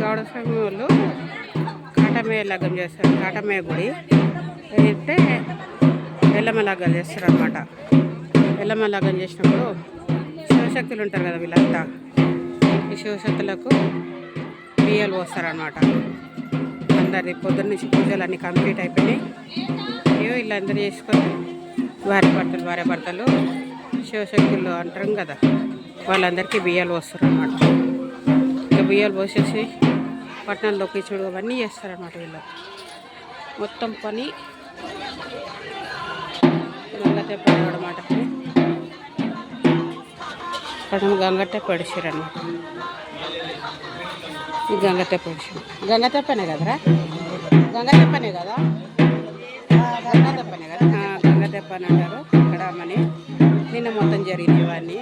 గౌడ స్వామి వాళ్ళు కాటమయ్య లగ్గం చేస్తారు. కాటమయ్య గుడి అయితే ఎల్లమ్మ లగ్గం చేస్తారు అనమాట. ఎల్లమ్మ లగ్గం చేసినప్పుడు శివశక్తులు ఉంటారు కదా, వీళ్ళంతా ఈ శివశక్తులకు బియ్యాలు పోస్తారనమాట. అందరి పొద్దున్న నుంచి పూజలు అన్నీ కంప్లీట్ అయిపోయినాయి. వీళ్ళందరూ చేసుకొని భార్య భర్తలు శివశక్తులు అంటారు కదా, వాళ్ళందరికీ బియ్యాలు పోస్తారు అనమాట. ఇక బియ్యాలు పోసేసి పట్టణంలో కిచుడు అవన్నీ చేస్తారనమాట. వీళ్ళు మొత్తం పని గంగతెప్ప అనమాట. పట్టణం గంగతెప్ప పడిచారనమాట. ఈ గంగతెప్పనే కదరా, గంగతెప్పనే కదా, గంగతెప్పనే కదా, గంగతెప్ప అని అంటారు ఇక్కడ. మని నిన్న మొత్తం జరిగింది ఇవన్నీ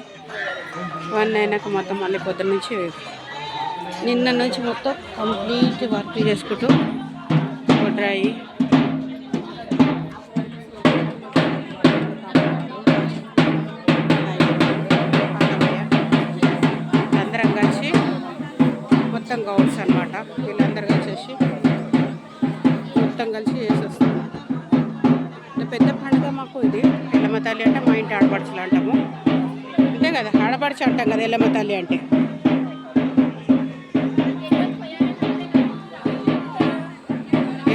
అయినాక మొత్తం మళ్ళీ పొద్దున్న నుంచి నిన్న నుంచి మొత్తం కంప్లీట్ వర్క్ చేసుకుంటూ కొట్రాయి అందరం కలిసి మొత్తం గౌడ్స్ అనమాట. వీళ్ళందరూ కలిసి మొత్తం కలిసి చేసేస్తాం. పెద్ద పండుగ మాకు ఇది. ఎల్లమ్మ తల్లి అంటే మా ఇంటి ఆడపడుచులు అంటాము, అంతే కదా, ఆడపడుచు అంటాం కదా ఎల్లమ్మ తల్లి అంటే.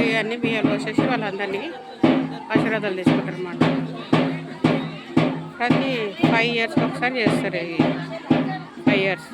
ఇవన్నీ బియ్యాలు పోసేసి వాళ్ళందరినీ ఆశీర్వాదాలు తీసుకుంటారు అన్నమాట. ప్రతి 5 years ఒకసారి చేస్తారు. 5 years